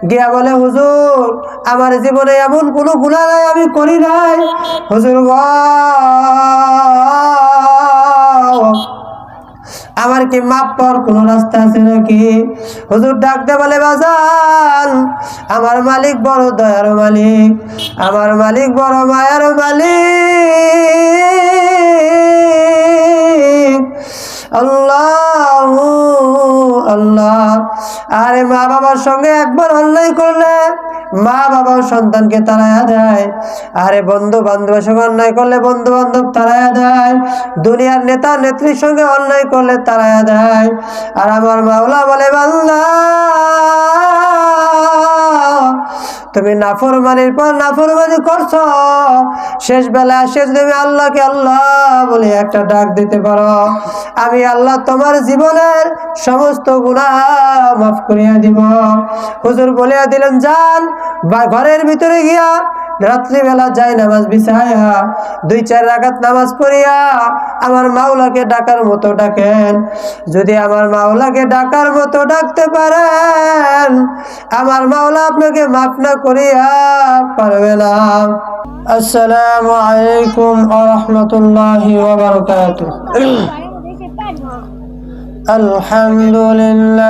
গিয়া বলে, হুজুর আমার জীবনে এমন কোনো গুনাহ নাই আমি করি নাই, হুজুর আমার কি মাপ পাওয়ার কোনো রাস্তা আছে নাকি? হুজুর ডাকতে বলে, বাজান আমার মালিক বড় দয়ার মালিক, আমার মালিক বড় মায়ার মালিক, আল্লাহ আল্লাহ। আরে মা বাবার সঙ্গে একবার অন্যায় করলে মা বাবাও সন্তানকে তাড়াইয়া দেয়, আরে বন্ধু বান্ধবের সঙ্গে অন্যায় করলে বন্ধু বান্ধব তাড়াইয়া দেয়, দুনিয়ার নেতা নেত্রীর সঙ্গে অন্যায় করলে তাড়াইয়া দেয়। আর আমার মাওলা বলে, বান্দা তুমি নাফরমানির পর নাফরমানি করছো, শেষ বেলা শেষ তুমি আল্লাহকে আল্লাহ বলে একটা ডাক দিতে পারো, আমি আল্লাহ তোমার জীবনের সমস্ত গুনাহ মাফ করিয়া দিব। হুজুর বলিয়া দিলেন, যান বা ঘরের ভিতরে গিয়া রাত্রিবেলা যাই নামাজ বিছাইয়া 2-4 রাকাত নামাজ পড়িয়া আমার মাওলাকে ডাকার মতো ডাকেন। যদি আমার মাওলাকে ডাকার মতো ডাকতে পারেন, আমার মাওলা আপনাকে মাফ না করিয়া পারবে না। আসসালামু আলাইকুম ওয়া রাহমাতুল্লাহি ওয়া বারাকাতুহু। আলহামদুলিল্লাহ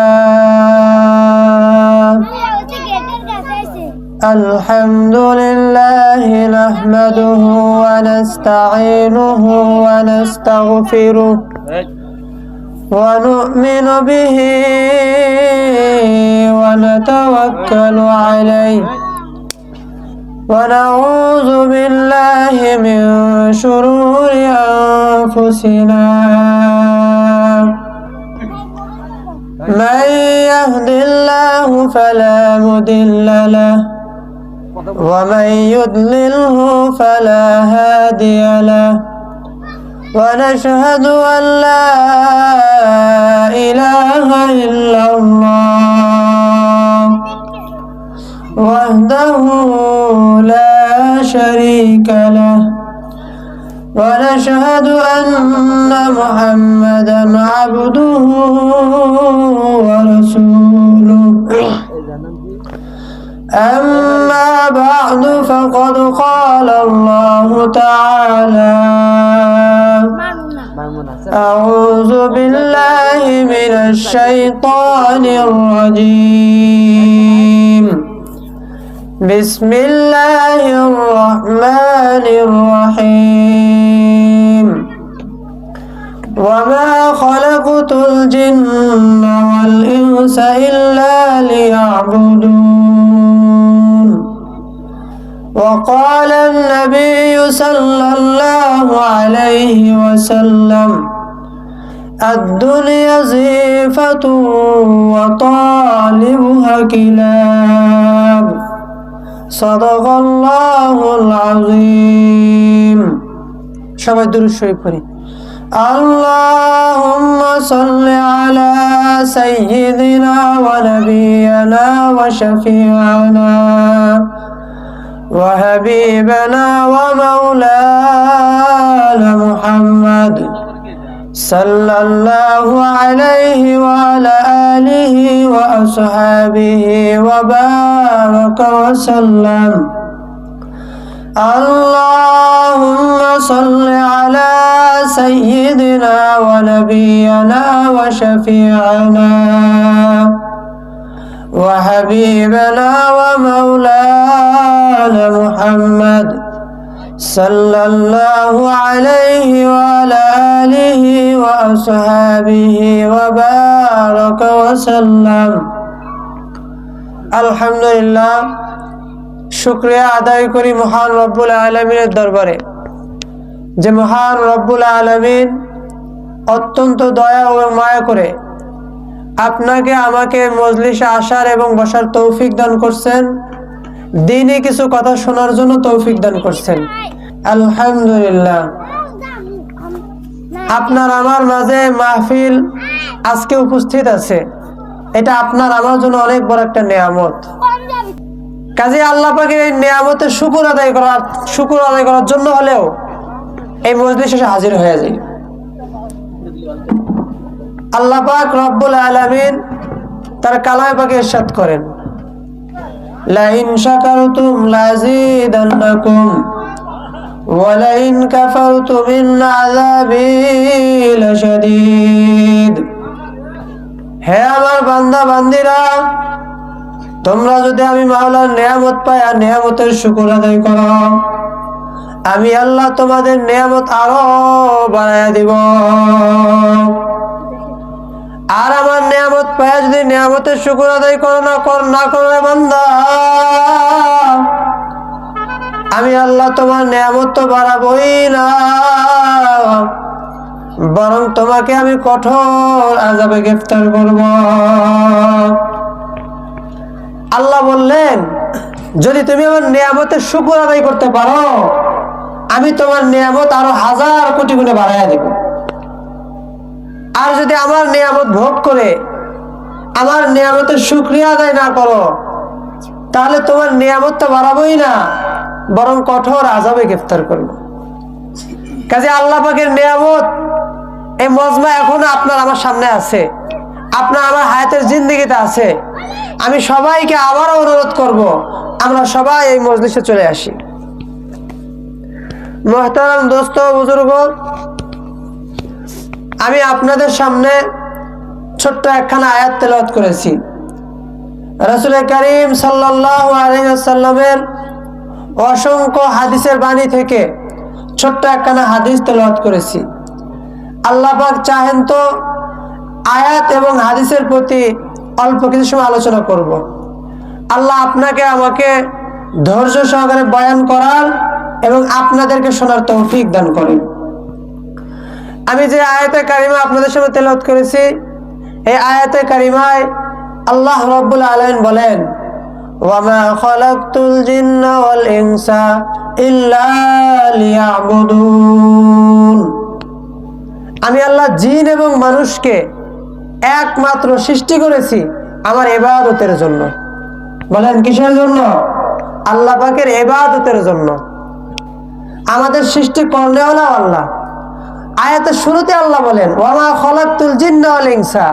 আলহামদুলিল্লাহ নাহমাদুহু ওয়া নাস্তাঈনুহু ওয়া নাস্তাগফিরুহু ওয়া নু'মিনু বিহি ওয়া নাতাওয়াক্কালু আলাইহি ওয়া নাউযু বিল্লাহি মিন শুরুরি আনফুসিনা। من يهد الله فلا مضل له ومن يضلله فلا هادي له ونشهد أن لا إله إلا الله وحده لا شريك له ونشهد أن محمدا عبده ورسوله. أما بعد فقد قال الله تعالى: أعوذ بالله من الشيطان الرجيم. بسم الله الرحمن الرحيم. وما خلقت الجن والإنس إلا ليعبدون. وقال النبي صلى الله عليه وسلم: الدنيا زيفة وطالبها كلاب. صدق الله العظيم. সবাই দুরূদ শরীফ পড়ি। اللهم صل على سيدنا ونبينا وشفيعنا وحبيبنا ومولانا محمد صلى الله عليه وعلى آله وأصحابه وبارك وسلم. اللهم صل على سيدنا ونبينا وشفيعنا وحبيبنا ومولانا محمد صلى الله عليه وعلى آله وأصحابه وبارك وسلم. الحمد لله. শুকরিয়া আদায় করি মহান রব্বুল আলামিনের দরবারে, যে মহান রব্বুল আলামিন অত্যন্ত দয়া ও মায়া করে আপনাকে আমাকে মজলিসে আসার এবং বসার তৌফিক দান করছেন, দিনে কিছু কথা শোনার জন্য তৌফিক দান করছেন। আলহামদুলিল্লাহ। আপনার আমার মাঝে মাহফিল আজকে উপস্থিত আছে, এটা আপনার আমার জন্য অনেক বড় একটা নিয়ামত। কাজে আল্লাহ পাকের এই নিয়ামতের শুকর আদায় করার জন্য হলেও এই মজলিসে এসে হাজির হয়ে যায়। আল্লাহ পাক রব্বুল আলামিন তার কালামে পাকে ইরশাদ করেন: লাইন শাকারতুম লাযীদান্নাকুম ওয়া লাইন কাফারতুম ইন আযাবি লাশাদীদ। হে আমার বান্দা বান্দিরা, তোমরা যদি আমি মাওলার নিয়ামত পাই আর নিয়ামতের শুকর আদায় করো, আমি আল্লাহ তোমাদের নিয়ামত আরো বাড়াইয়া দিব। আর আমার নিয়ামত পাই যদি নিয়ামতের শুকর আদায় করো না করো বান্দা, আমি আল্লাহ তোমার নিয়ামত তো বাড়াবই না, বরং তোমাকে আমি কঠোর আযাবে গ্রেফতার করব। আল্লাহ বললেন, যদি তুমি আমার নিয়ামতের শুকর আদায় করতে পারো, আমি তোমার নিয়ামত আরো 1000 কোটি গুণে বাড়াইয়া দেব। আর যদি আমার নিয়ামত ভোগ করে আমার নিয়ামতের শুকরিয়া আদায় না করো, তাহলে তোমার নিয়ামত তো বাড়াবোই না, বরং কঠোর আযাবে গ্রেফতার করব। কাজে আল্লাহ পাকের নিয়ামত এই মজমা এখনো আপনার আমার সামনে আছে, আপনার আমার হায়াতের জিন্দেগিতে আছে। আমি সবাইকে আবারও অনুরোধ করব, আমরা সবাই এই মজলিসে চলে আসি। মুহতারাম দোস্ত বুজুর্গ, আমি আপনাদের সামনে ছোট্ট একখানা আয়াত তেলাওয়াত করেছি। রাসূল করিম সাল্লাল্লাহু আলাইহি ওয়াসাল্লামের অসংখ্য হাদিসের বাণী থেকে ছোট্ট একখানা হাদিস তেলাওয়াত করেছি। আল্লাহ পাক চাহেন তো আয়াত এবং হাদিসের প্রতি অল্প কিছু সময় আলোচনা করব। আল্লাহ আপনাকে আমাকে ধৈর্য সহকারে বয়ান করার এবং আপনাদেরকে শোনার তৌফিক দান করেন। আমি যে আয়াতে কারিমা আপনাদের সামনে তেলাওয়াত করেছি, এই আয়াতে কারিমায় আল্লাহ রাব্বুল আলামিন বলেন, ওয়ামা খালাকতুল জিন্না ওয়াল ইনসা ইল্লা লিয়াবুদুন। আমি আল্লাহ জিন এবং মানুষকে একমাত্র সৃষ্টি করেছি আমার ইবাদতের জন্য। বলেন কিসের জন্য? আল্লাহ পাকের ইবাদতের জন্য। আমাদের সৃষ্টি করনেওয়ালা আল্লাহ। আয়াতের শুরুতে আল্লাহ বলেন, ওয়ামা খালাকতুল জিন্না ওয়াল ইনসা,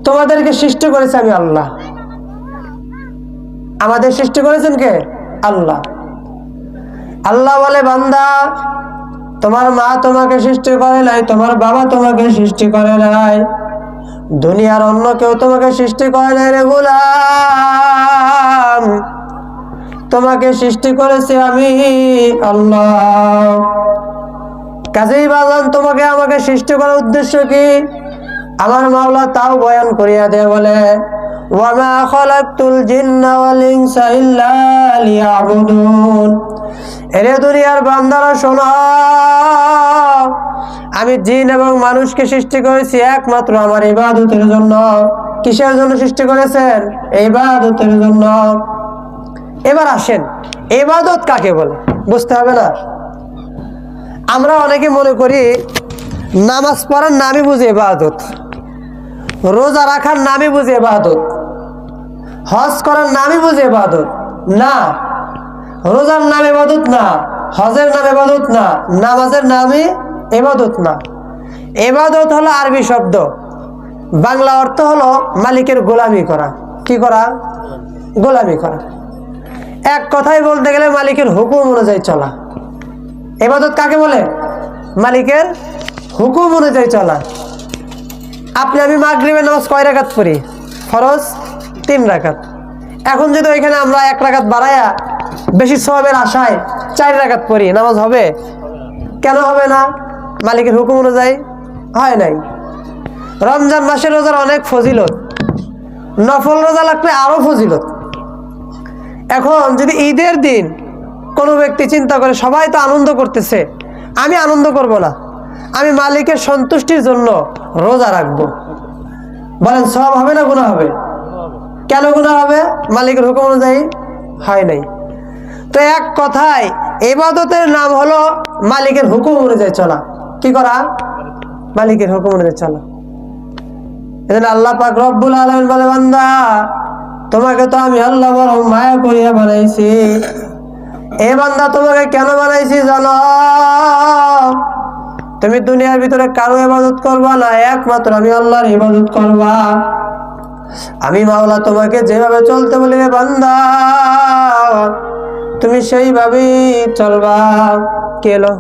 তোমাদেরকে সৃষ্টি করেছে আমি আল্লাহ। আমাদের সৃষ্টি করেছেন কে? আল্লাহ। আল্লাহ বলে, বান্দা তোমার মা তোমাকে সৃষ্টি করে নাই, তোমার বাবা তোমাকে সৃষ্টি করে নাই, দুনিয়ার অন্য কেউ তোমাকে সৃষ্টি করে নাই রে গোলাম, তোমাকে সৃষ্টি করেছে আমি আল্লাহ। কাজেই বাজান, তোমাকে আমাকে সৃষ্টি করার উদ্দেশ্য কি? আমার মাওলা তাও বয়ান করিয়া দেয়, বলে, ওয়ামা খালাকতুল জিন্না ওয়াল ইনসা ইল্লা লিয়াবুদুন। এরে দুনিয়ার বান্দারা শোনো, আমি জিন এবং মানুষকে সৃষ্টি করেছি একমাত্র আমার ইবাদতের জন্য। কিসের জন্য সৃষ্টি করেছেন? ইবাদতের জন্য। এবার আসেন, ইবাদত কাকে বলে বুঝতে হবে না? আমরা অনেকে মনে করি নামাজ পড়ার নামই বুঝি ইবাদত, রোজা রাখার নামই বুঝি ইবাদত, হজ করার নামই বুঝি ইবাদত। না, রোজার নাম ইবাদত না, হজের নাম ইবাদত না, নামাজের নামই ইবাদত না। ইবাদত হলো আরবি শব্দ, বাংলা অর্থ হলো মালিকের গোলামি করা। কি করা? গোলামি করা। এক কথায় বলতে গেলে মালিকের হুকুম অনুযায়ী চলা। ইবাদত কাকে বলে? মালিকের হুকুম অনুযায়ী চলা। আপনি আমি মাগরিবের নামাজ কয় রাকাত পড়ি? ফরজ 3 রাকাত। এখন যদি ওইখানে আমরা 1 রাকাত বাড়ায়া বেশি সওয়াবের আশায় 4 রাকাত পড়ি, নামাজ হবে? কেন হবে না? মালিকের হুকুম অনুযায়ী হয় নাই। রমজান মাসের রোজার অনেক ফজিলত, নফল রোজা লাগলে আরো ফজিলত। এখন যদি ঈদের দিন কোনো ব্যক্তি চিন্তা করে সবাই তো আনন্দ করতেছে, আমি আনন্দ করব না, আমি মালিকের সন্তুষ্টির জন্য রোজা রাখবো, বলেন সওয়াব হবে না গুনাহ হবে? কেন গুনাহ হবে? মালিকের হুকুম অনুযায়ী হয় নাই। তো এক কথায় ইবাদতের নাম হলো মালিকের হুকুম অনুযায়ী চলা। কি করা? মালিকের হুকুম অনুযায়ী চলা। এজন্য আল্লাহ পাক রব্বুল আলামিন বলে, বান্দা তোমাকে তো আমি আল্লাহ বড় মায়া করিয়া বানাইছি। এ বান্দা তোমাকে কেন বানাইছি জানো? তুমি দুনিয়ার ভিতরে কারো ইবাদত করবা না, একমাত্র আমি আল্লাহর ইবাদত করবা। আমি মাওলা তোমাকে যেভাবে চলতে বলি রে বান্দা, তুমি সেইভাবেই চলবা। কে এলো?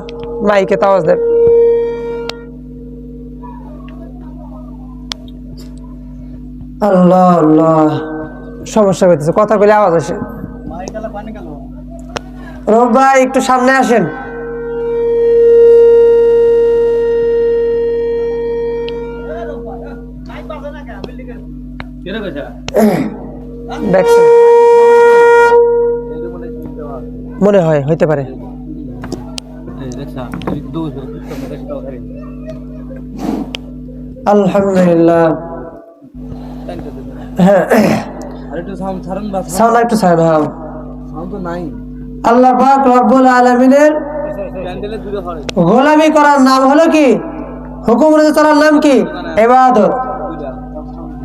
মাইকে আওয়াজ দেব। আল্লাহ আল্লাহ, সমস্যা হইতেছে, কথা বলে আওয়াজ আসে। রব ভাই একটু সামনে আসেন। মনে হয় হইতে পারে। আলহামদুলিল্লাহ। আল্লাহ পাক রব্বুল আলামিনের গোলামি করার নাম হলো কি? হুকুম অনুযায়ী চলার নাম কি? ইবাদত।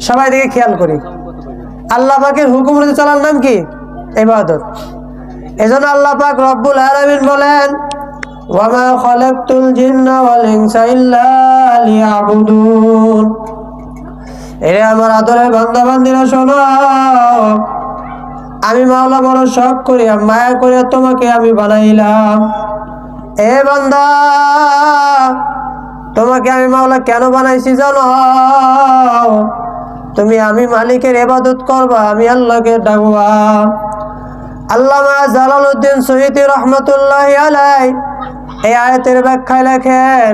সবাই দিকে খেয়াল করি, আল্লাহ পাকের হুকুম অনুযায়ী চলার নাম কি? ইবাদত। এজন্য আল্লাহ পাক রব্বুল আলামিন বলেন, ওয়ামা খালাকতুল জিন্না ওয়াল ইনসা ইল্লা লিয়াবুদুন। এরে আমার আদরের বান্দা বান্দিরা শোনো, আমি মাওলা বড় শখ করি, মায়া করে তোমাকে আমি বানাইলাম। এ বান্দা, তোমাকে আমি মাওলা কেন বানাইছি জানো? তুমি আমি মালিকের ইবাদত করবা, আমি আল্লাহকে ডাকবা। আল্লামা জালালউদ্দিন সৈয়দী রহমাতুল্লাহি আলাইহি এই আয়াতের ব্যাখ্যায় লেখেন,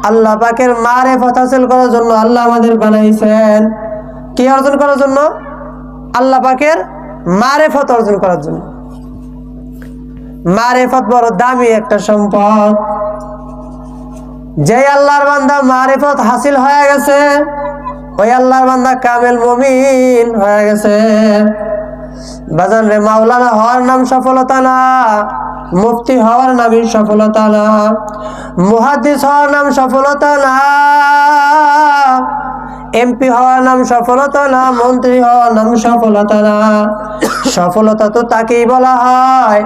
আল্লাহ পাকের মারিফত হাসিল করার জন্য আল্লাহ আমাদের বানাইছেন। কি অর্জন করার জন্য? আল্লাহ পাকের মারিফত অর্জন করার জন্য। মারিফত বড় দামি একটা সম্পদ। যে আল্লাহর বান্দা মারিফত হাসিল হয়ে গেছে, ওই আল্লাহর বান্দা কামেল মুমিন হয়ে গেছে। বাজান রে, মাওলানা হওয়ার নাম সফলতা না, মুফতি হওয়ার নামই সফলতা না, মুহাদ্দিস হওয়ার নাম সফলতা না, এমপি হওয়ার নাম সফলতা না, মন্ত্রী হওয়ার নাম সফলতা না। সফলতা তো তাকেই বলা হয়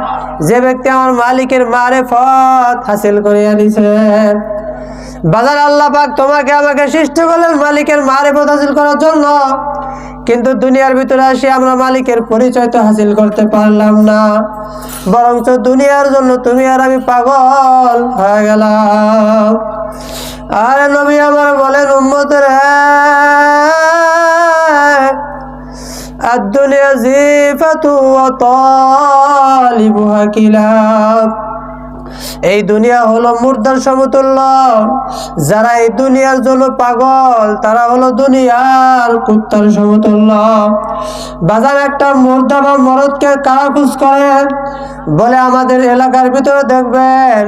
যে ব্যক্তি আমার মালিকের মারিফত হাসিল করে আনিছে। বাজার আল্লাহ পাক তোমাকে আমাকে সৃষ্টি করলেন মালিকের মারিফত হাসিল করার জন্য, কিন্তু দুনিয়ার ভিতরে আসি আমরা মালিকের পরিচয় তো হাসিল করতে পারলাম না, বরঞ্চ দুনিয়ার জন্য তুমি আর আমি পাগল হয়ে গেলাম। আরে নবী আমার বলেন, উম্মতের আদ-দুনিয়া জিফাতু ওয়া তালিবুহা কিলাব। এই দুনিয়া হলো মুর্দার সমতুল্য। যারা এই দুনিয়ার জন্য পাগল, তারা হলো দুনিয়ার কুত্তার সমতুল্য। বাজার একটা মুর্দা বা মরদকে কারা খুঁজ করে? বলে আমাদের এলাকার ভিতরে দেখবেন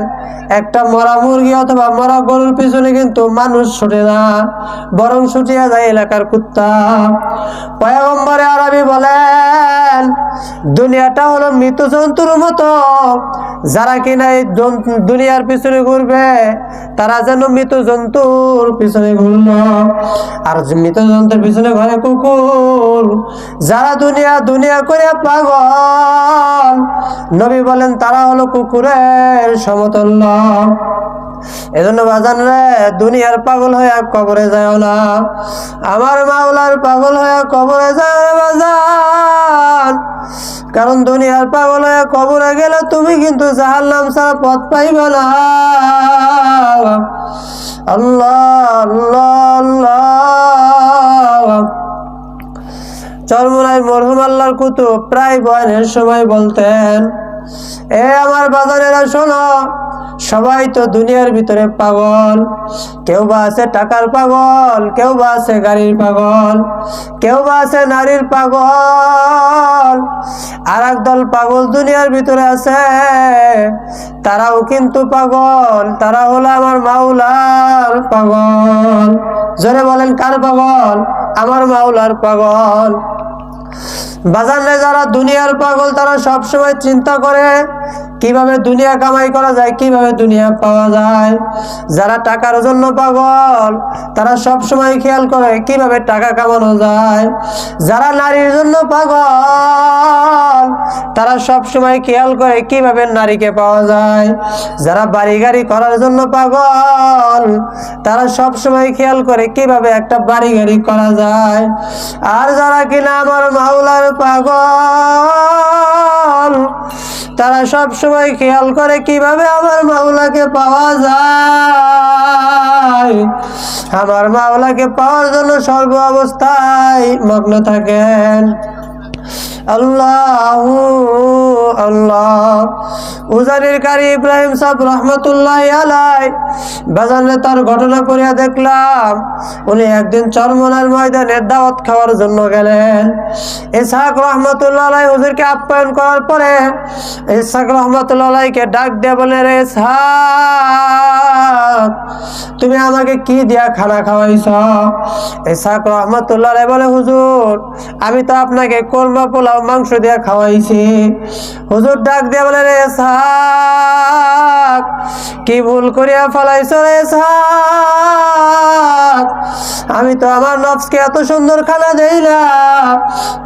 একটা মরা মুরগি অথবা মরা গরুর পিছনে কিন্তু মানুষ ছুটে না, বরং ছুটিয়া যায় এলাকার কুত্তা। পয়গম্বরে আরবি বলেন, দুনিয়াটা হলো মৃত জন্তুর মতো। যারা কিনা এই দুনিয়ার পিছনে ঘুরবে, তারা যেন মৃত জন্তুর পিছনে ঘুরলো। আর মৃত জন্তুর পিছনে ঘরে কুকুর। যারা দুনিয়া দুনিয়া করে পাগল, নবী বলেন তারা হলো কুকুরের সমতুল্য। এজন্য বাজান রে, দুনিয়ার পাগল হয়ে কবরে যায় না, আমার মাওলার পাগল হয়ে কবরে যায় বাজান। কারণ দুনিয়ার পাগল হয়ে কবরে গেলে তুমি কিন্তু জাহান্নাম ছাড়া পথ পাইবে না। আল্লাহ আল্লাহ আল্লাহ। চরমোনাই মরহুম আল্লাহর কুতুব প্রায় বয়ানের সময় বলতেন, এ আমার বাজারেরা শোনো, সবাই তো দুনিয়ার ভিতরে পাগল। কেউ বা আছে টাকার পাগল, কেউ বা আছে গাড়ির পাগল, কেউ বা আছে নারীর পাগল। আর একদল পাগল দুনিয়ার ভিতরে আছে, তারাও কিন্তু পাগল। তারা হলো আমার মাওলার পাগল। জোরে বলেন, কার পাগল? আমার মাওলার পাগল। বাজারে যারা দুনিয়ার পাগল, তারা সব সময় চিন্তা করে কিভাবে দুনিয়া কামাই করা যায়, কিভাবে দুনিয়া পাওয়া যায়। যারা টাকার জন্য পাগল, তারা সব সময় খেয়াল করে কিভাবে টাকা কামানো যায়। যারা নারীর জন্য পাগল, তারা সব সময় খেয়াল করে কিভাবে নারীকে পাওয়া যায়। যারা বাড়ি গাড়ি করার জন্য পাগল, তারা সব সময় খেয়াল করে কিভাবে একটা বাড়ি গাড়ি করা যায়। আর যারা কিনা আমার মাওলার পাগল, তারা সব সময় খেয়াল করে কিভাবে আমার মাওলাকে পাওয়া যায়। আমার মাওলাকে পাওয়ার জন্য সর্ব অবস্থায় মগ্ন থাকেন। আল্লাহ আল্লাহ। উজানির কারি ইব্রাহিম সাহেব রহমতুল্লাহ আলাই বাজারে তার ঘটনা পড়িয়া দেখলাম, উনি একদিন চরমনার ময়দানে দাওয়াত খাওয়ার জন্য গেলেন। ইসহাক রহমতুল্লাহ আলাই হুজুরকে আপ্যায়ন করার পরে ইসহাক রহমতুল্লাহ আলাইকে ডাক দিয়ে বলে, রে ইসহাক, তুমি আমাকে কি দিয়া খানা খাওয়াইছ? ইসহাক রহমতুল্লাহ আলাই বলে, হুজুর আমি তো আপনাকে কোরমা পোলাও মাংস দিয়া খাওয়াইছি। হুজুর ডাক দিয়া বলে, রে ইসহাক, কি ভুল করিয়া ফেলাইছ রে ইসহাক? আমি তো আমার নফসকে এত সুন্দর খানা দেই না,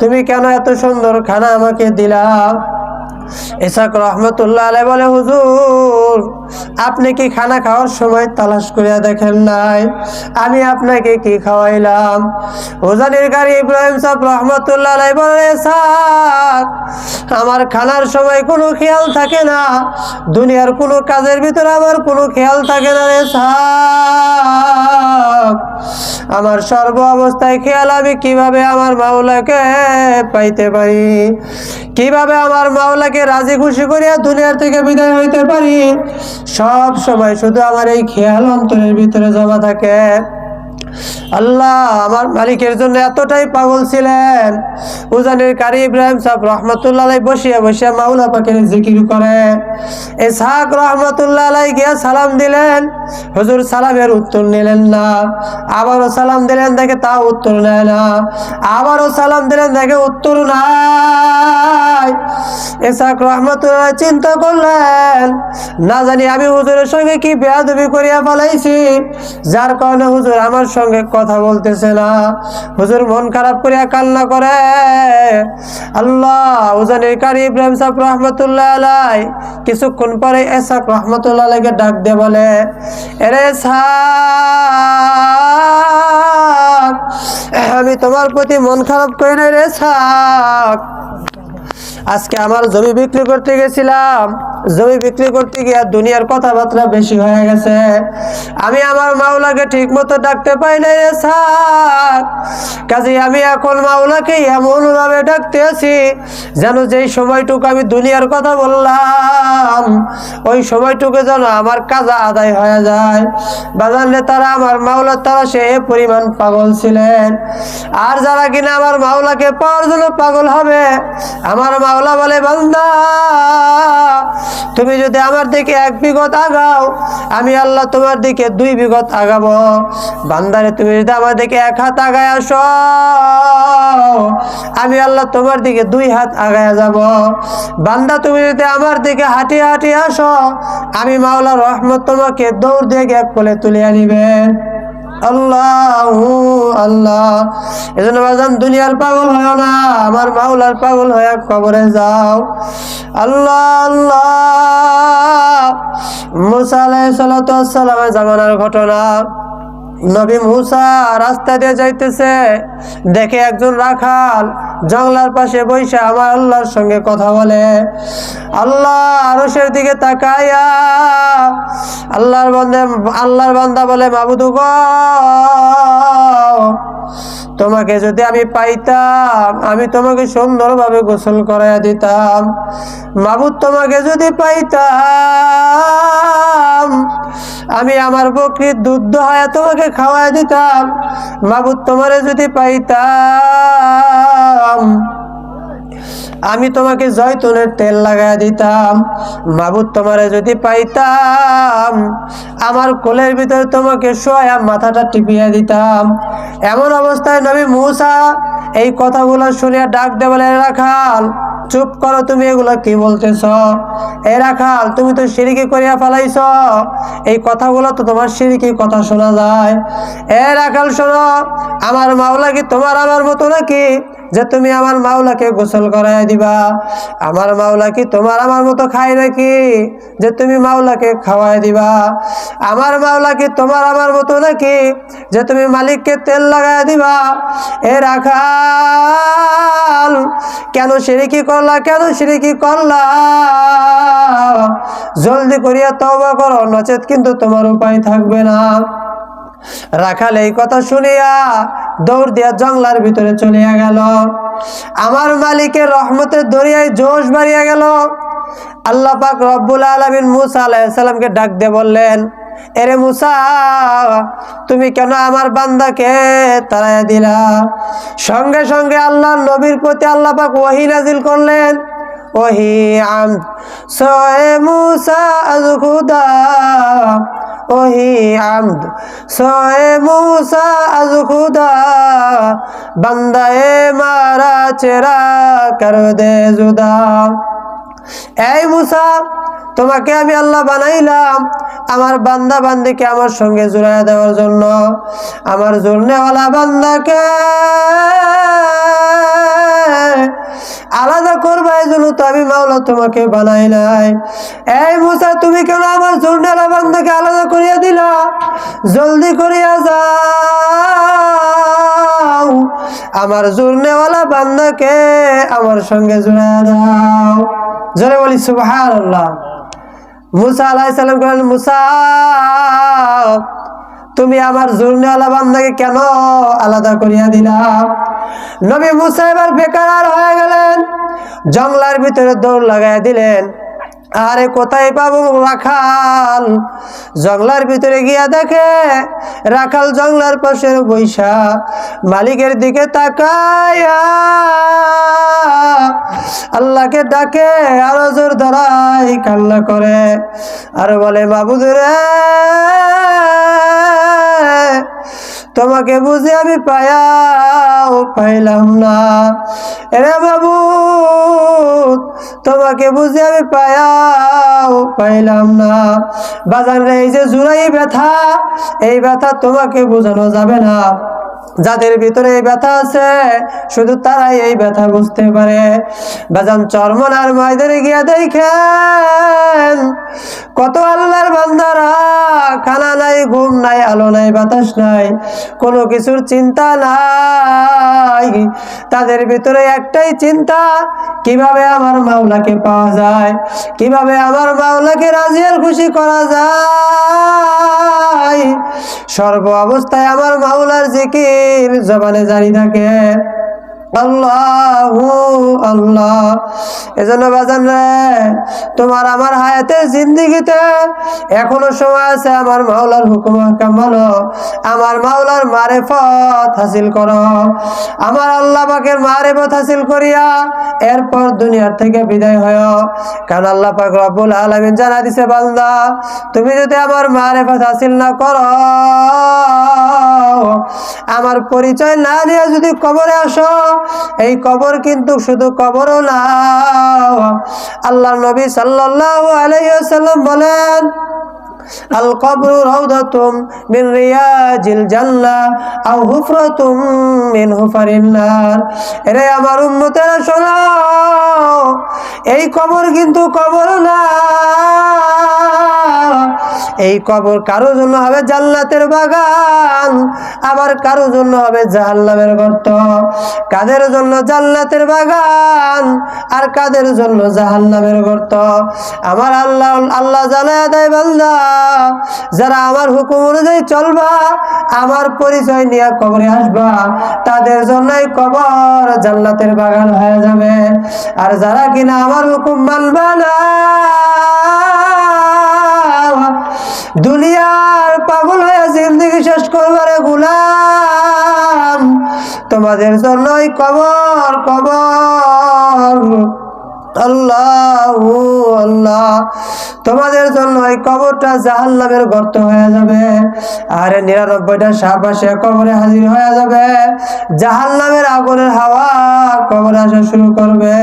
তুমি কেন এত সুন্দর খানা আমাকে দিলা? ইসহাক রহমতুল্লাহ আলাইহি বলে, হুজুর আপনি কি খানা খাওয়ার সময় তালাশ করিয়া দেখেন নাই আমি আপনাকে কি খাওয়াইলাম? উজানির কারি ইব্রাহিম সাহেব রহমতুল্লাহ আলাইহি বলে, ইসহাক আমার খানার সময় কোনো খেয়াল থাকে না, দুনিয়ার কোনো কাজের ভিতরে আমার কোনো খেয়াল থাকে না রে ইসহাক। আমার সর্ব অবস্থায় খেয়াল আমি কিভাবে আমার মাওলাকে পাইতে পারি, কিভাবে আমার মাওলাকে রাজি খুশি করিয়া দুনিয়ার থেকে বিদায় হইতে পারি, সব সময় শুধু আমার এই খেয়াল অন্তরের ভিতরে জমা থাকে। আল্লাহ আমার মালিকের জন্য এতটাই পাগল ছিলেন। উজানির কারি ইব্রাহিম সাহেব রহমতুল্লাহ আলাইহি বসিয়া বসিয়া মাওলা পাকের জিকির করে। ইসহাক রহমতুল্লাহ আলাইহি গিয়া সালাম দিলেন, হুজুর সালামের উত্তর নিলেন না। আবারও সালাম দিলেন, দেখে তাও উত্তর নেয় না। আবারও সালাম দিলেন, দেখে উত্তর নাই। ইসহাক রহমতুল্লাহ চিন্তা করলেন, না জানি আমি হুজুরের সঙ্গে কি বেয়াদবি করিয়া ফেলাইছি, যার কারণে হুজুর আমার সঙ্গে কথা বলতেছে না। হুজুর মন খারাপ করিয়া কান্না করে। আল্লাহ উজানির কারি ইব্রাহিম সাহেব রহমতুল্লাহ আলাইহি কিছুক্ষণ পরে ইসহাক রহমতুল্লাহ আলাইহিকে ডাক দিয়ে বলে, এরে ইসহাক, আমি তোমার প্রতি মন খারাপ করি নাই রে ইসহাক। আজকে আমার জমি বিক্রি করতে গেছিলাম, জমি বিক্রি করতে গিয়ে দুনিয়ার কথাবার্তা বেশি হয়ে গেছে, আমি আমার মাওলাকে ঠিক মতো ডাকতে পাই নাই রে ইসহাক। কাজে আমি এখন মাওলাকে এমন ভাবে ডাকতে আছি যেন যেই সময়টুকু আমি দুনিয়ার কথা বললাম ওই সময়টুকু যেন আমার কাজা আদায় হয়ে যায়। বাজানলে তারা আমার মাওলার তারা সে পরিমাণ পাগল ছিলেন। আর যারা কিনা আমার মাওলাকে পাওয়ার জন্য পাগল হবে, আমার মাওলা বলে, বান্দা তুমি যদি আমার দিকে 1 বিঘত আগাও, আমি আল্লাহ তোমার দিকে 2 বিঘত আগাবো। বান্দারে তুমি যদি আমার দিকে 1 হাত আগায় আসো, আমি আল্লাহ তোমার দিকে 2 হাত আগায় যাব। বান্দা তুমি যদি আমার দিকে হাঁটিয়ে হাঁটিয়ে আসো, আমি মাওলার রহমত তোমাকে দৌড় দিয়ে এক কোলে তুলে আনিবে। আল্লাহ আল্লাহ। এজন্য বাজান দুনিয়ার পাগল হয় না, আমার মাওলার পাগল হয়ে কবরে যাও। আল্লাহ আল্লাহ। মুসা আলাইহিস সালাতু ওয়াস সালামের জামানার ঘটনা। নবী মুসা রাস্তা দিয়ে যাইতেছে, দেখে একজন রাখাল জঙ্গলার পাশে বসে আমার আল্লাহর সঙ্গে কথা বলে। আল্লাহ আরশের দিকে তাকায়া আল্লাহর বান্দা বলে, মাবুদ গো, তোমাকে যদি আমি পাইতাম আমি তোমাকে সুন্দরভাবে গোসল করাইয়া দিতাম। মাবুদ তোমাকে যদি পাইতাম আমি আমার বকরির দুধ দোহায়া তোমাকে খাওয়াই দিতাম। মাবুদ তোমারে যদি পাইতাম আমি তোমাকে জয়তুনের তেল লাগাইয়া দিতাম। মাবুদ তোমারে যদি পাইতাম আমার কোলের ভিতরে তোমাকে শোয়া মাথাটা টিপিয়া দিতাম। এমন অবস্থায় নবী মুসা এই কথাগুলো শুনিয়া ডাক দে বলে, রাখাল চুপ করো, তুমি এগুলো কি বলতেছ? এ রাখাল তুমি তো শিরকি করিয়া ফেলাইছ, এই কথাগুলো তো তোমার শিরকি কথা শোনা যায়। এ রাখাল শোনো, আমার মাওলা কি তোমার আমার মতো নাকি? যে তুমি আমার মাওলাকে গোসল করায় দিবা? আমার মাওলা কি তোমার আমার মতো খায় নাকি যে তুমি মাওলাকে খাওয়ায় দিবা? আমার মাওলা কি তোমার আমার মতো নাকি যে তুমি মালিককে তেল লাগায় দিবা? এ রাখাল, কেন শিরকি করলা, কেন শিরকি করলা? জলদি করিয়া তওবা করো, নচেত কিন্তু তোমার উপায় থাকবে না। রাখাল এই কথা শুনিয়া দৌড় দিয়া জঙ্গলার ভিতরে চলিয়া গেল। আমার মালিকের রহমতের দরিয়ায় জোশ বাড়িয়া গেল। আল্লাহ পাক রব্বুল আলামিন মুসা আলাইহিস সালামকে ডাক দিয়ে বললেন, এরে মুসা, তুমি কেন আমার বান্দাকে তাড়াইয়া দিলা? সঙ্গে সঙ্গে আল্লাহর নবীর প্রতি আল্লাহ পাক ওহী নাজিল করলেন, ওহী আমদ সোয়ে মুসা আজ খুদা, ওহি আমদ সোয়ে মুসা আজ খুদা, বান্দায়ে মারা চেরা কর দে জুদা। এই মুসা, তোমাকে আমি আল্লাহ বানাইলাম আমার বান্দা বান্দিকে আমার সঙ্গে জুড়াইয়া দেওয়ার জন্য। আমার জুড়নেওয়ালা বান্দাকে আলাদা করবা, এই জন্য তো আমি মাওলা তোমাকে বানাই নাই। এই মুসা, তুমি কেন আমার জুড়নেওয়ালা বান্দাকে আলাদা করিয়া দিলা? জলদি করিয়া যাও, আমার জুড়নেওয়ালা বান্দাকে আমার সঙ্গে জুড়াইয়া দাও। জোরে বলি সুবহানাল্লাহ। মুসা আলাইহিস সালাম বলেন, মুসা, তুমি আমার জুড়নেওয়ালা বান্দাকে কেন আলাদা করিয়া দিলা? নবী মুসা এবার বেকার হয়ে গেলেন, জঙ্গলার ভিতরে দৌড় লাগাইয়া দিলেন। আরে কোথায় পাবো রাখাল? জঙ্গলার ভিতরে গিয়া দেখে রাখাল জঙ্গলার পাশে বৈশা মালিকের দিকে তাকায়া আল্লাহকে ডাকে, আরো জোর ধরাই কান্না করে আর বলে, মাবুদ রে, তোমাকে বুঝে আমি পাইলাম না। এরে মাবুদ, তোমাকে বুঝে আমি পাইলাম না। বাজার রে, এই যে জুড়াই ব্যথা, এই ব্যথা তোমাকে বোঝানো যাবে না। যাদের ভিতরে এই ব্যথা আছে শুধু তারাই এই ব্যথা বুঝতে পারে। বাজান চরমনার ময়দানে গিয়া দেখেন কত আল্লাহর বান্দারা খানা নাই, ঘুম নাই, আলো নাই, বাতাস নাই, কোনো কিছুর চিন্তা নাই। তাদের ভিতরে একটাই চিন্তা, কিভাবে আমার মাওলাকে পাওয়া যায়, কিভাবে আমার মাওলাকে রাজি আর খুশি করা যায়। সর্ব অবস্থায় আমার মাওলার জিকির জবানে জারি থাকে, আল্লাহু আল্লাহ। এজন্য বাজান রে, তোমার আমার হায়াতের জিন্দেগিতে এখনো সময় আছে। আমার মাওলার হুকুম আহকাম মানো, আমার মাওলার মারিফত হাসিল করো। আমার আল্লাহ পাকের মারিফত হাসিল করিয়া এরপর দুনিয়ার থেকে বিদায় হয়। কারণ আল্লাহ পাক রব্বুল আলামিন জানা দিছে, বান্দা, তুমি যদি আমার মারিফত হাসিল না করো, আমার পরিচয় না নিয়ে যদি কবরে আসো, এই কবর কিন্তু শুধু কবরও না। আল্লাহর নবী সাল্লাল্লাহু আলাইহি ওয়াসাল্লাম বলেন, আল কবরু রাউদাতুম মিন রিয়াজিল জান্নাহ আও হুফরাতুম মিন হুফারিন নার। এরে আমার উম্মতেরা শোনো, এই কবর কিন্তু কবর না। এই কবর কারো জন্য হবে জান্নাতের বাগান, আবার কারো জন্য হবে জাহান্নামের গর্ত। কাদের জন্য জান্নাতের বাগান আর কাদের জন্য জাহান্নামের গর্ত? আমার আল্লাহ জানায় দেয়, বান্দা, যারা আমার হুকুম অনুযায়ী চলবা, আমার পরিচয় নিয়ে কবরে আসবা, তাদের জন্যই কবর জান্নাতের বাগান হয়ে যাবে। আর যারা কিনা আমার হুকুম মানবা না, দুনিয়ার পাগল হয়ে জিন্দেগি শেষ করবারে গোলাম, তোমাদের জন্যই কবর কবর। আল্লাহু আল্লাহ, তোমাদের জন্য এই কবরটা জাহান্নামের গর্ত হয়ে যাবে। আর 99টা সাপ আসে কবরে হাজির হয়ে যাবে, জাহান্নামের আগুনের হাওয়া কবরে আসা শুরু করবে।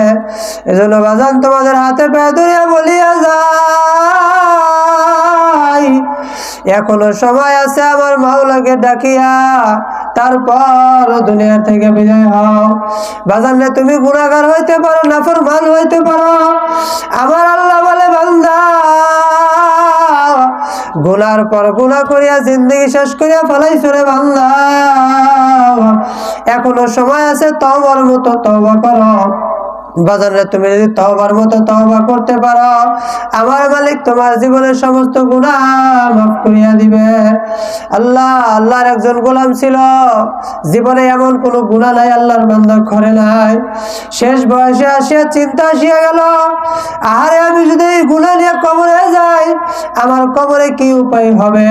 এজন্য বাজান, তোমাদের হাতে পায়ে ধরিয়া বলিয়া যায়, এখনো সময় আছে আমার মাওলাকে ডাকিয়া তারপর দুনিয়া থেকে বিদায় হও। বাজান রে, তুমি গুনাহগার হইতে পারো, নাফরমান হইতে পারো, আমার আল্লাহ বলে বান্দা গুনার পর গুনাহ করিয়া জিন্দগি শেষ করিয়া ফেলাইছো রে বান্দা, এখনো সময় আছে, তওবার মতো তওবা করো। বাজারে তুমি যদি তওবার মতো তওবা করতে পারো, আমার মালিক তোমার জীবনের সমস্ত গুনাহ মাফ করিয়া দিবে। আল্লাহর একজন গোলাম ছিল, জীবনে এমন কোনো গুনাহ নাই আল্লাহর বান্দা করে নাই। শেষ বয়সে আসিয়া চিন্তা আসিয়া গেল, আরে আমি যদি এই গুনাহ নিয়ে কবরে যাই, আমার কবরে কি উপায় হবে?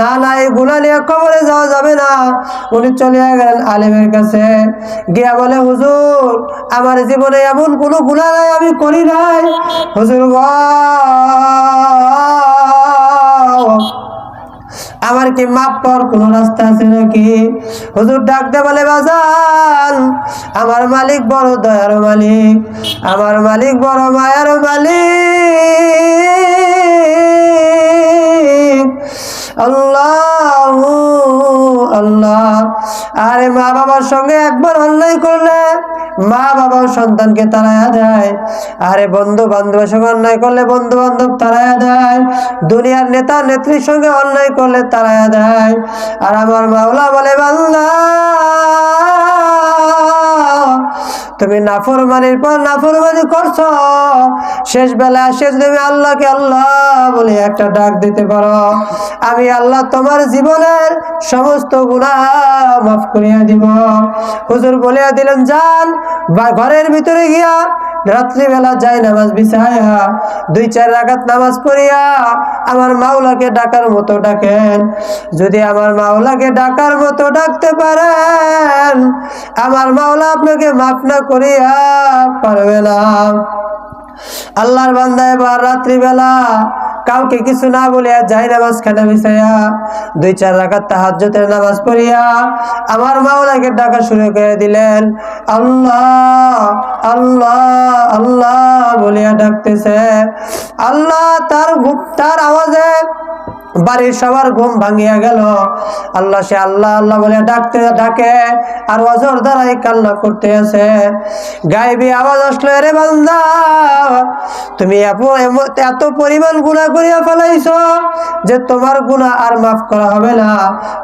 না না, এই গুনাহ নিয়ে কবরে যাওয়া যাবে না। উনি চলে গেলেন আলেমের কাছে, গিয়া বলে, হুজুর আমার জীবনে এমন কোনো গুনাহ নাই আমি করি নাই, হুজুর গো আমার কি মাপ পাওয়ার কোনো রাস্তা আছে নাকি? হুজুর ডাক দে বলে, বাজান আমার মালিক বড় দয়ার মালিক, আমার মালিক বড় মায়ার মালিক, আল্লাহ আল্লাহ। আরে মা বাবার সঙ্গে একবার অন্যায় করলে মা বাবাও সন্তানকে তাড়াইয়া দেয়, আরে বন্ধু বান্ধবের সঙ্গে অন্যায় করলে বন্ধু বান্ধব তাড়াইয়া দেয়, দুনিয়ার নেতা নেত্রীর সঙ্গে অন্যায় করলে তাড়াইয়া দেয়। আর আমার মাওলা বলে, বান্দা তুমি নাফরমানির পর নাফরমানি করছো, শেষ বেলা শেষ তুমি আল্লাহকে আল্লাহ বলে একটা ডাক দিতে পারো, আমি আল্লাহ তোমার জীবনের সমস্ত গুনাহ মাফ করিয়া দিব। হুজুর বলিয়া দিলেন, যান ঘরের ভিতরে গিয়া রাত্রিবেলা যাই নামাজ বিছাইয়া 2-4 রাকাত নামাজ পড়িয়া আমার মাওলাকে ডাকার মতো ডাকেন। যদি আমার মাওলাকে ডাকার মতো ডাকতে পারেন, আমার মাওলা আপনাকে মাফ না করিয়া পারবে না। আল্লাহর বান্দা এবার রাত্রিবেলা কাউকে কিছু না বলিয়া যাই নামাজ খানা বিছাইয়া 2-4 রাকাত তাহাজ্জুদের নামাজ পড়িয়া আমার মাওলাকে ডাকা শুরু করে দিলেন। আল্লাহ আল্লাহ আল্লাহ বলিয়া ডাকতেছে। আল্লাহ তার আওয়াজে বাড়ির সবার ঘুম ভাঙিয়া গেল। আল্লাহ সে আল্লাহ আল্লাহ বলে ডাকে আর ওয়াজর দ্বারাই কান্না করতে আছে। গায়েবী আওয়াজ আসলো, আরে বান্দা তুমি এত পরিমাণ গুনাহ করিয়া ফেলাইছো যে তোমার গুনাহ আর মাফ করা হবে না,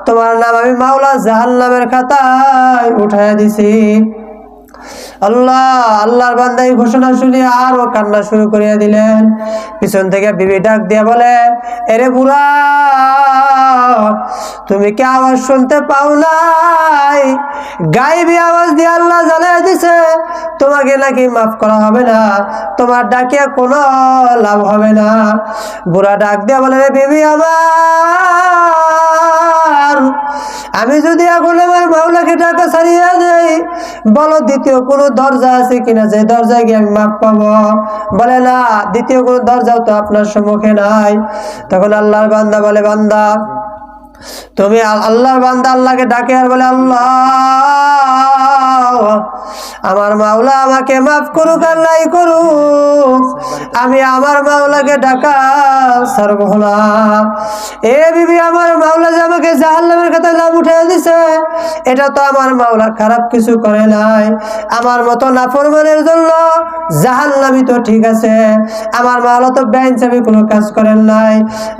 তোমার নাম আমি মাওলা জাহান্নামের খাতায় উঠাইয়া দিছি। আল্লাহর বান্দা এই ঘোষণা শুনিয়ে আরো কান্না শুরু করিয়া দিলেন। পিছন থেকে বিবি ডাক দিয়া বলে, এরে বুড়া তুমি কি আওয়াজ শুনতে পাও নাই? গায়েবী আওয়াজ দিয়ে আল্লাহ জানাইয়া দিছে তোমাকে নাকি মাফ করা হবে না, তোমার ডাকিয়া কোনো লাভ হবে না। বুড়া ডাক দিয়া বলে, রে বিবি আমার, আমি যদি এখন আমার মাওলাকে ডাকা ছাড়িয়া দেই, বলো দ্বিতীয় কোনো দরজা আছে কিনা যে দরজায় গিয়ে আমি মাপ পাবো? বলে না, দ্বিতীয় কোনো দরজাও তো আপনার সম্মুখে নাই। তখন আল্লাহর বান্দা বলে, বান্দা তুমি আল্লাহর বান্দা আল্লাহকে ডাকে আর বলে, আল্লাহ আমার মাওলা আমাকে মাফ করুক আর নাই করুক, আমি আমার মাওলাকে ডাকা ছাড়ব না। এ বিবি, আমার মাওলা যে আমাকে জাহান্নামের খাতায় নাম উঠিয়ে দিছে, এটা তো আমার মাওলা খারাপ কিছু করে নাই। আমার মতো নাফরমানের জন্য জাহান্নামই তো ঠিক আছে, আমার মাওলা তো বেইনসাফি কোনো কাজ করেন নাই।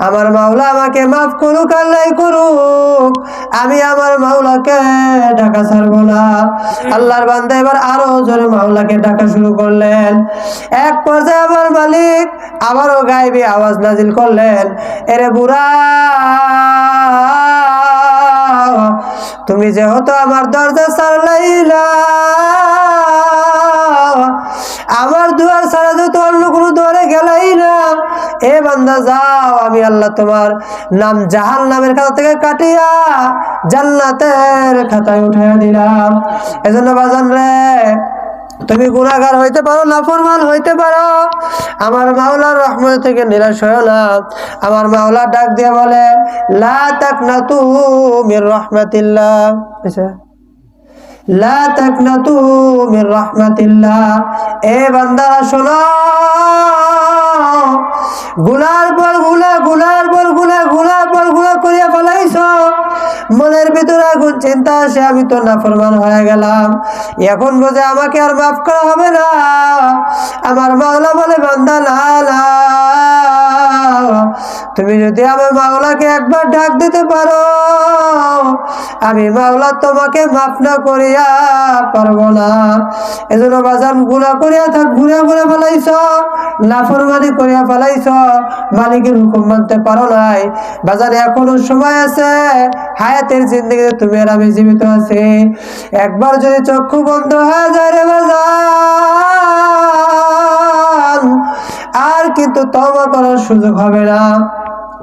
আমার মাওলা আমাকে মাফ করুক আর নাই করুক, আমি আমার মাওলাকে ডাকা ছাড়ব না। আল্লাহর বান্দা এবার আরো জোরে মাওলাকে ডাকা শুরু করলেন। এক পর্যায়ে আমার মালিক আবারও গায়েবী আওয়াজ নাজিল করলেন, এরে বুড়া তুমি যেহেতু আমার দরজা ছাড়লাইলা, আমার দুয়ার ছাড়া যেহেতু অন্য কোনো দুয়ারে গেলাই না, এ বান্দা যাও, আমি আল্লাহ তোমার নাম জাহান্নামের খাতা থেকে কাটিয়া জান্নাতের খাতায় উঠাইয়া দিলাম। এজন্য বাজান রে, তুমি গুনাহগার হইতে পারো, নাফরমান হইতে পারো, আমার মাওলার রহমত থেকে নিরাশ হয়ো না। আমার মাওলা ডাক দিয়ে বলে, লা তাকনাতু মির রাহমাতিল্লাহ, লা তাকনাতু মির রাহমাতিল্লাহ। এ বান্দা শোনো, গুনার পর গুনাহ, গুনার পর গুনাহ, গুনার পর গুনাহ করিয়া ফেলাইছো, মনের ভিতরে আগুন চিন্তা আসে, আমি তো নাফরমান হয়ে গেলাম, এখন বোঝে আমাকে আর মাফ করা হবে না। আমার মাওলা বলে, বান্দা না না, তুমি যদি আমার মাওলাকে একবার ডাক দিতে পারো, আমি মাওলা তোমাকে মাফ না করিয়া পারবো না। এজন্য বাজান গুনাহ করিয়া থাক, গুনাহ করে ফেলাইছ, নাফরমানি করিয়া ফেলাইছ, মালিকের হুকুম মানতে পারো নাই। বাজার এখনো সময় আছে, হায়াতের জিন্দেগিতে তুমি আর আমি জীবিত আছি। একবার যদি চক্ষু বন্ধ হয়ে যায় রে বাজান, আর কিন্তু তওবা করার সুযোগ হবে না।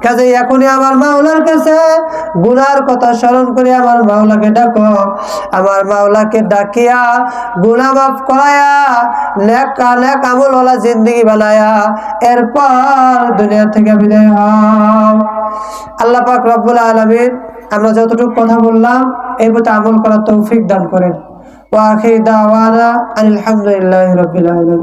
কাজে এখনই আমার মাওলার কাছে গুনার কথা স্মরণ করে আমার মাওলাকে ডাকো, আমার মাওলাকে ডাকিয়া গুনাহ মাফ করায়া নেক আমলওয়ালা জিন্দেগি বানায়া এরপর দুনিয়া থেকে বিদায় হও। আল্লাহ পাক রব্বুল আলামিন আমরা যতটুকু কথা বললাম এর প্রতি আমল করার তৌফিক দান করেন। ওয়া আখির দাওয়ানা আলহামদুলিল্লাহি রাব্বিল আলামিন।